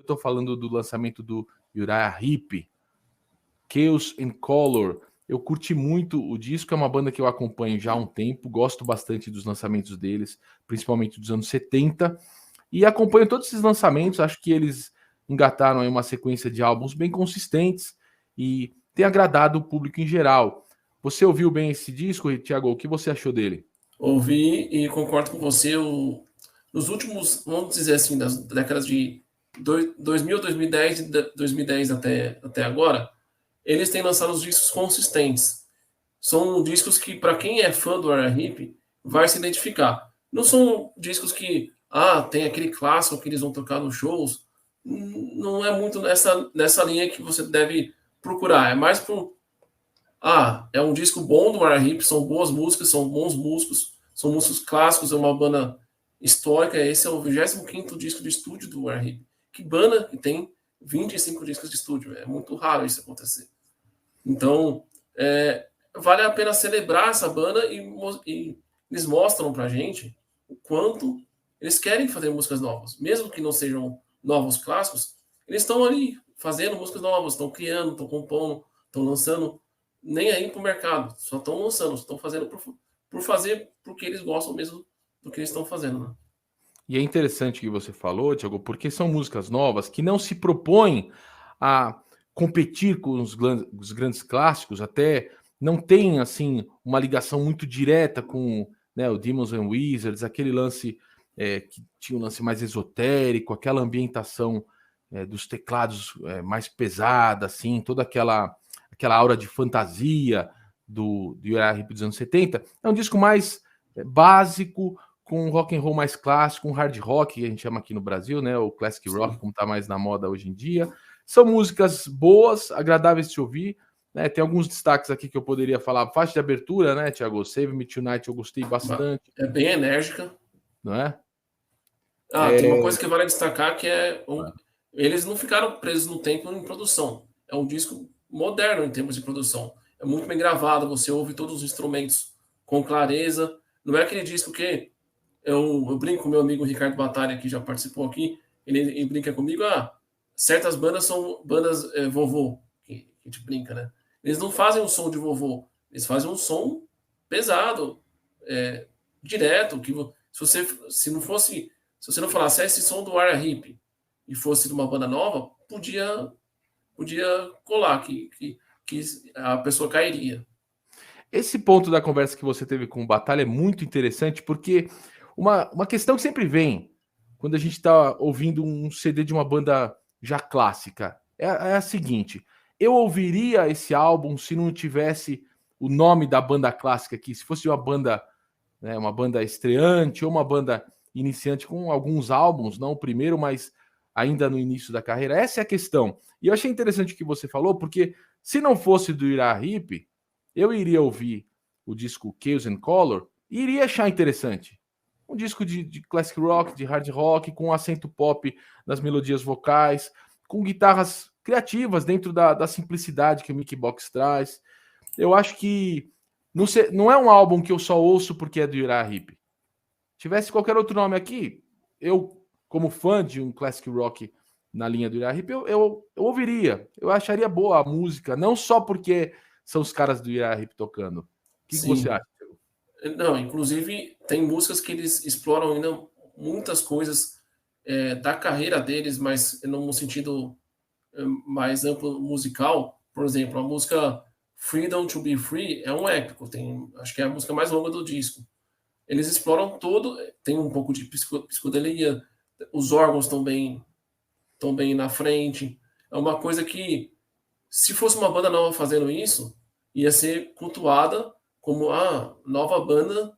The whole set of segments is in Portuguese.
tô falando do lançamento do Uriah Heep, Chaos and Color. Eu curti muito o disco, é uma banda que eu acompanho já há um tempo, gosto bastante dos lançamentos deles, principalmente dos anos 70, e acompanho todos esses lançamentos, acho que eles engataram aí uma sequência de álbuns bem consistentes e tem agradado o público em geral. Você ouviu bem esse disco, Thiago? O que você achou dele? Ouvi e concordo com você. Nos últimos, vamos dizer assim, das décadas de 2000, 2010 e 2010 até agora, eles têm lançado os discos consistentes. São discos que, para quem é fã do Uriah Heep, vai se identificar. Não são discos que, tem aquele clássico que eles vão tocar nos shows. Não é muito nessa linha que você deve procurar. É mais pro, é um disco bom do Uriah Heep, são boas músicas, são bons músicos, são músicos clássicos, é uma banda histórica. Esse é o 25º disco de estúdio do Uriah Heep. Que banda que tem 25 discos de estúdio? É muito raro isso acontecer. Então, vale a pena celebrar essa banda e eles mostram pra gente o quanto eles querem fazer músicas novas. Mesmo que não sejam novos clássicos, eles estão ali fazendo músicas novas, estão criando, estão compondo, estão lançando, nem aí pro mercado, só estão lançando, estão fazendo por fazer, porque eles gostam mesmo do que eles estão fazendo, né? E é interessante o que você falou, Thiago, porque são músicas novas que não se propõem a competir com os grandes clássicos, até não tem assim uma ligação muito direta com, né, o Demons and Wizards, aquele lance que tinha um lance mais esotérico, aquela ambientação dos teclados mais pesada, assim, toda aquela aura de fantasia do Uriah Heep dos anos 70. É um disco mais básico, com um rock and roll mais clássico, um hard rock, que a gente chama aqui no Brasil, né? O classic rock, como está mais na moda hoje em dia. São músicas boas, agradáveis de se ouvir, né? Tem alguns destaques aqui que eu poderia falar. Faixa de abertura, né, Thiago? Save Me Tonight eu gostei bastante. É bem enérgica. Não é? Tem uma coisa que vale destacar que eles não ficaram presos no tempo em produção. É um disco moderno em termos de produção. É muito bem gravado, você ouve todos os instrumentos com clareza. Não é aquele disco que eu brinco com meu amigo Ricardo Batalha, que já participou aqui, ele brinca comigo, certas bandas são bandas vovô, que a gente brinca, né? Eles não fazem um som de vovô, eles fazem um som pesado, direto, que se você não falasse esse som do Uriah Heep e fosse de uma banda nova, podia colar, que a pessoa cairia. Esse ponto da conversa que você teve com o Batalha é muito interessante, porque uma questão que sempre vem quando a gente está ouvindo um CD de uma banda já clássica é a seguinte: eu ouviria esse álbum se não tivesse o nome da banda clássica aqui, se fosse uma banda, né, uma banda estreante ou uma banda iniciante com alguns álbuns, não o primeiro, mas ainda no início da carreira. Essa é a questão. E eu achei interessante o que você falou, porque se não fosse do Uriah Heep, eu iria ouvir o disco Chaos and Color e iria achar interessante. Um disco de classic rock, de hard rock, com acento pop nas melodias vocais, com guitarras criativas dentro da simplicidade que o Mickey Box traz. Eu acho que não é um álbum que eu só ouço porque é do Uriah Heep. Tivesse qualquer outro nome aqui, eu, como fã de um classic rock na linha do Uriah Heep, eu ouviria. Eu acharia boa a música, não só porque são os caras do Uriah Heep tocando. O que você acha? Não, inclusive tem músicas que eles exploram ainda muitas coisas da carreira deles, mas num sentido mais amplo musical. Por exemplo, a música Freedom to Be Free é um épico, acho que é a música mais longa do disco. Eles exploram tem um pouco de psicodelia, os órgãos estão bem na frente. É uma coisa que, se fosse uma banda nova fazendo isso, ia ser cultuada como a nova banda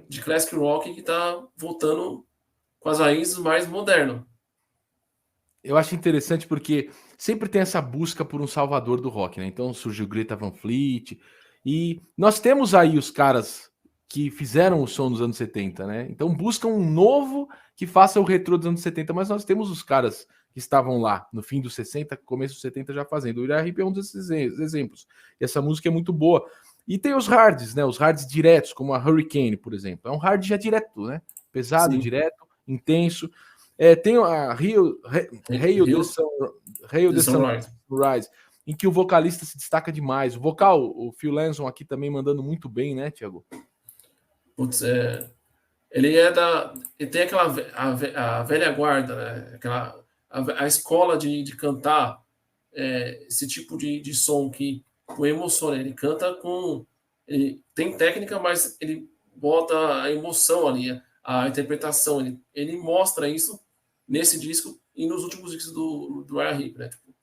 de classic rock que está voltando com as raízes mais modernas. Eu acho interessante porque sempre tem essa busca por um salvador do rock, né? Então surgiu Greta Van Fleet e nós temos aí os caras que fizeram o som dos anos 70, né? Então buscam um novo que faça o retrô dos anos 70, mas nós temos os caras que estavam lá no fim dos 60, começo dos 70 já fazendo. O Uriah Heep é um desses exemplos. E essa música é muito boa. E tem os hards, né? Os hards diretos, como a Hurricane, por exemplo. É um hard já direto, né? Pesado, Sim. Direto, intenso. Tem a Rio The de Sunrise. Sunrise, em que o vocalista se destaca demais. O vocal, o Phil Lanson aqui também mandando muito bem, né, Thiago? Putz, ele tem aquela a velha guarda, né? A escola de cantar esse tipo de som que o emociona. Ele canta com. Ele tem técnica, mas ele bota a emoção ali, a interpretação. Ele mostra isso nesse disco e nos últimos discos do Ryan Hip, né? Tipo,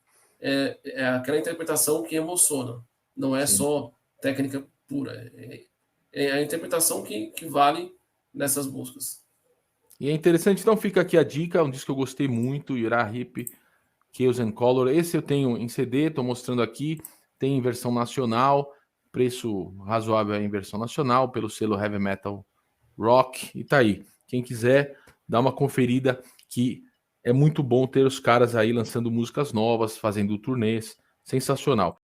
é aquela interpretação que emociona. Não é Sim. só técnica pura. É a interpretação que vale nessas músicas. E é interessante, então fica aqui a dica, um disco que eu gostei muito, Uriah Heep, Chaos and Color. Esse eu tenho em CD, estou mostrando aqui, tem em versão nacional, preço razoável em versão nacional, pelo selo Heavy Metal Rock, e tá aí. Quem quiser, dá uma conferida, que é muito bom ter os caras aí lançando músicas novas, fazendo turnês, sensacional.